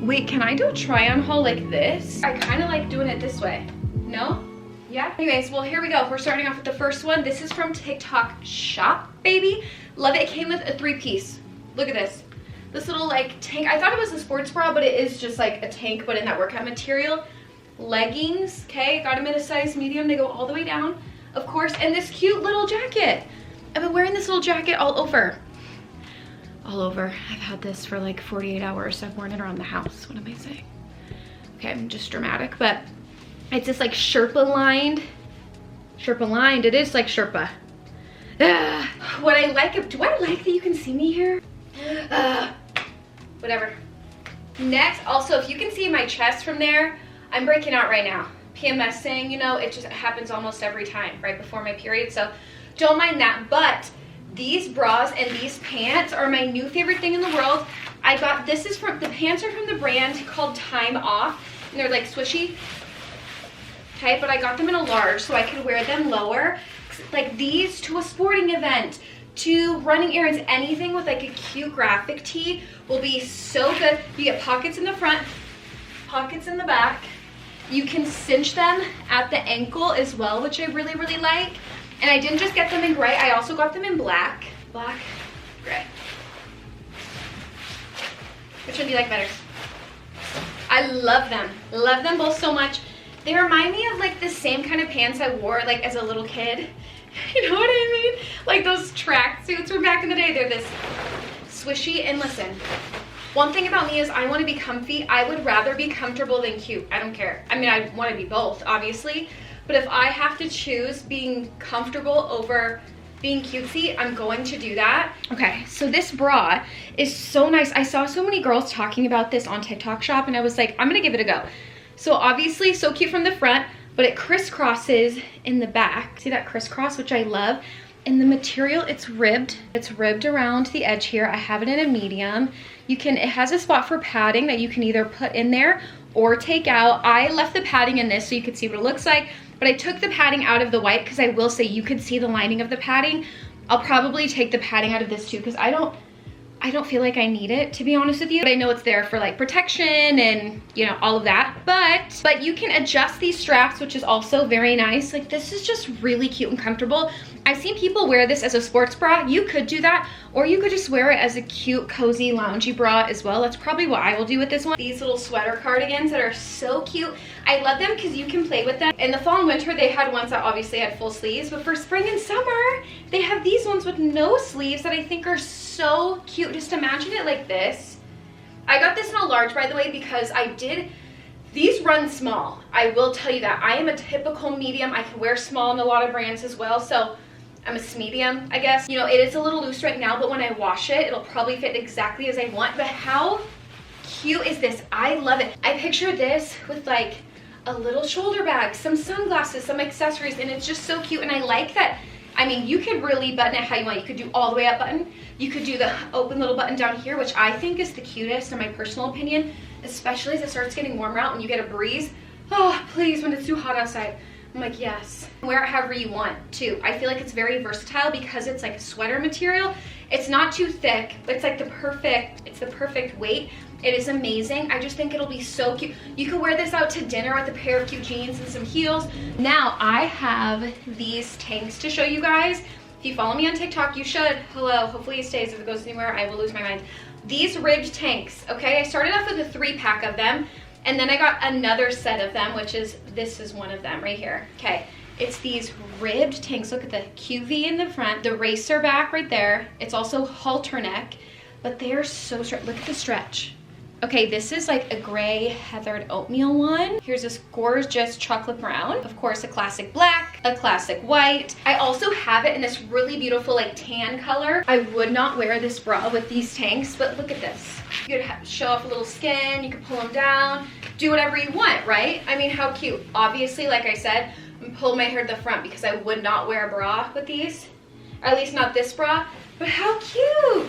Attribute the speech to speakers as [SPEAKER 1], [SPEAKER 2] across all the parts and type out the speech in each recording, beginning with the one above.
[SPEAKER 1] Wait, can I do a try on haul like this? I kind of like doing it this way. No? Yeah? Anyways, well, here we go. We're starting off with the first one. This is from TikTok Shop, baby. Love it. It came with a 3-piece. Look at this. This little like tank. I thought it was a sports bra, but it is just like a tank, but in that workout material. Leggings, okay? Got them in a size medium. They go all the way down, of course. And this cute little jacket. I've been wearing this little jacket all over. All over. I've had this for like 48 hours. I've worn it around the house. What am I saying? Okay, I'm just dramatic, but it's just like Sherpa lined. Sherpa lined. It is like Sherpa. What I like, do I like that you can see me here? Whatever. Next, also, if you can see my chest from there, I'm breaking out right now. PMSing, you know, it just happens almost every time right before my period, so don't mind that. But these bras and these pants are my new favorite thing in the world. I got, this is from, the pants are from the brand called Time Off, and they're like swishy. Okay, but I got them in a large so I could wear them lower. Like these to a sporting event, to running errands, anything with like a cute graphic tee will be so good. You get pockets in the front, pockets in the back. You can cinch them at the ankle as well, which I really, really like. And I didn't just get them in gray, I also got them in black. Black, gray. Which one do you like better? I love them both so much. They remind me of like the same kind of pants I wore like as a little kid. You know what I mean? Like those track suits from back in the day. They're this swishy. And listen, one thing about me is I want to be comfy. I would rather be comfortable than cute. I don't care. I mean, I want to be both, obviously. But if I have to choose being comfortable over being cutesy, I'm going to do that. Okay, so this bra is so nice. I saw so many girls talking about this on TikTok Shop, and I was like, I'm gonna give it a go. So obviously, so cute from the front, but it crisscrosses in the back. See that crisscross, which I love. And the material, it's ribbed. It's ribbed around the edge here. I have it in a medium. You can, it has a spot for padding that you can either put in there or take out. I left the padding in this so you could see what it looks like, but I took the padding out of the white because I will say you could see the lining of the padding. I'll probably take the padding out of this too because I don't feel like I need it, to be honest with you. But I know it's there for like protection and, you know, all of that. But you can adjust these straps, which is also very nice. Like this is just really cute and comfortable. I've seen people wear this as a sports bra. You could do that, or you could just wear it as a cute, cozy, loungy bra as well. That's probably what I will do with this one. These little sweater cardigans that are so cute. I love them because you can play with them. In the fall and winter, they had ones that obviously had full sleeves, but for spring and summer, they have these ones with no sleeves that I think are so cute. Just imagine it like this. I got this in a large, by the way, because these run small. I will tell you that. I am a typical medium. I can wear small in a lot of brands as well, so I'm a medium, I guess. You know, it is a little loose right now, but when I wash it, it'll probably fit exactly as I want. But how cute is this? I love it. I picture this with like a little shoulder bag, some sunglasses, some accessories, and it's just so cute. And I like that. I mean, you could really button it how you want. You could do all the way up button. You could do the open little button down here, which I think is the cutest in my personal opinion, especially as it starts getting warmer out and you get a breeze. Oh, please, when it's too hot outside. I'm like, yes. Wear it however you want too. I feel like it's very versatile because it's like a sweater material. It's not too thick, but it's like the perfect weight. It is amazing. I just think it'll be so cute. You can wear this out to dinner with a pair of cute jeans and some heels. Now I have these tanks to show you guys. If you follow me on TikTok, you should. Hello, hopefully it stays. If it goes anywhere, I will lose my mind. These ribbed tanks, okay? I started off with a 3-pack of them, and then I got another set of them, which is, this is one of them right here. Okay, it's these ribbed tanks. Look at the QV in the front, the racer back right there. It's also halter neck, but they are so stretched. Look at the stretch. Okay, this is like a gray heathered oatmeal one. Here's this gorgeous chocolate brown. Of course, a classic black, a classic white. I also have it in this really beautiful like tan color. I would not wear this bra with these tanks, but look at this. You could show off a little skin, you could pull them down, do whatever you want, right? I mean, how cute. Obviously, like I said, I'm pulling my hair to the front because I would not wear a bra with these, or at least not this bra, but how cute.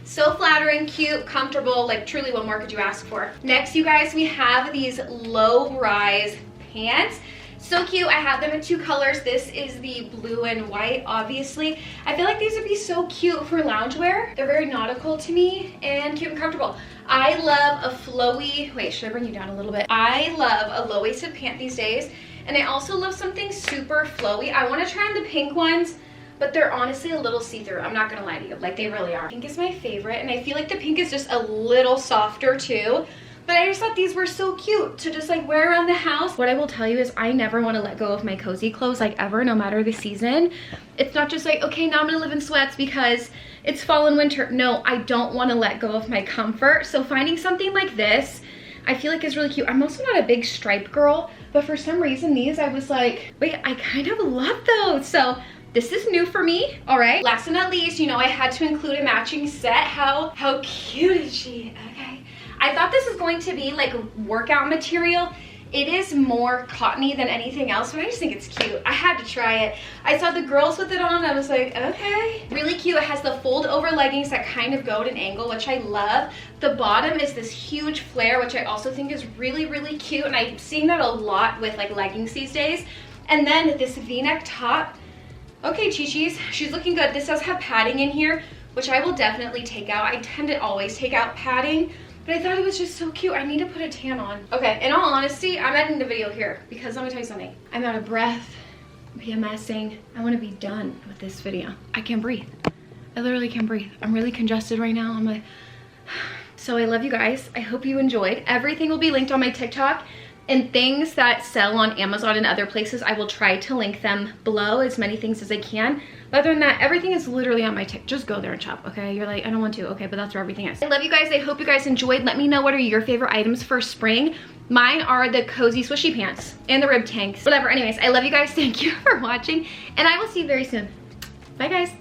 [SPEAKER 1] So flattering, cute, comfortable, like truly what more could you ask for? Next, you guys, we have these low-rise pants. So cute. I have them in 2 colors. This is the blue and white, obviously. I feel like these would be so cute for loungewear. They're very nautical to me and cute and comfortable. I love a flowy, wait, should I bring you down a little bit? I love a low-waisted pant these days, and I also love something super flowy. I want to try on the pink ones, but they're honestly a little see-through. I'm not gonna lie to you, like they really are. Pink is my favorite, and I feel like the pink is just a little softer too. But I just thought these were so cute to just like wear around the house. What I will tell you is I never want to let go of my cozy clothes like ever, no matter the season. It's not just like, okay, now I'm gonna live in sweats because it's fall and winter. No, I don't want to let go of my comfort. So finding something like this, I feel like is really cute. I'm also not a big stripe girl, but for some reason these, I was like, wait, I kind of love those. So this is new for me, all right? Last but not least, you know, I had to include a matching set. How cute is she? Okay. I thought this was going to be like workout material. It is more cottony than anything else, but I just think it's cute. I had to try it. I saw the girls with it on, I was like, okay. Really cute. It has the fold over leggings that kind of go at an angle, which I love. The bottom is this huge flare, which I also think is really, really cute. And I'm seeing that a lot with like leggings these days. And then this V-neck top. Okay, Chi-Chi's, she's looking good. This does have padding in here, which I will definitely take out. I tend to always take out padding, but I thought it was just so cute. I need to put a tan on. Okay, in all honesty, I'm ending the video here because let me tell you something. I'm out of breath, PMSing. I want to be done with this video. I can't breathe. I literally can't breathe. I'm really congested right now. I'm like, so I love you guys. I hope you enjoyed. Everything will be linked on my TikTok. And things that sell on Amazon and other places, I will try to link them below, as many things as I can. But other than that, everything is literally on my TikTok. Just go there and shop, okay? You're like, I don't want to, okay, but that's where everything is. I love you guys. I hope you guys enjoyed. Let me know what are your favorite items for spring. Mine are the cozy swishy pants and the rib tanks. Whatever, anyways, I love you guys. Thank you for watching, and I will see you very soon. Bye, guys.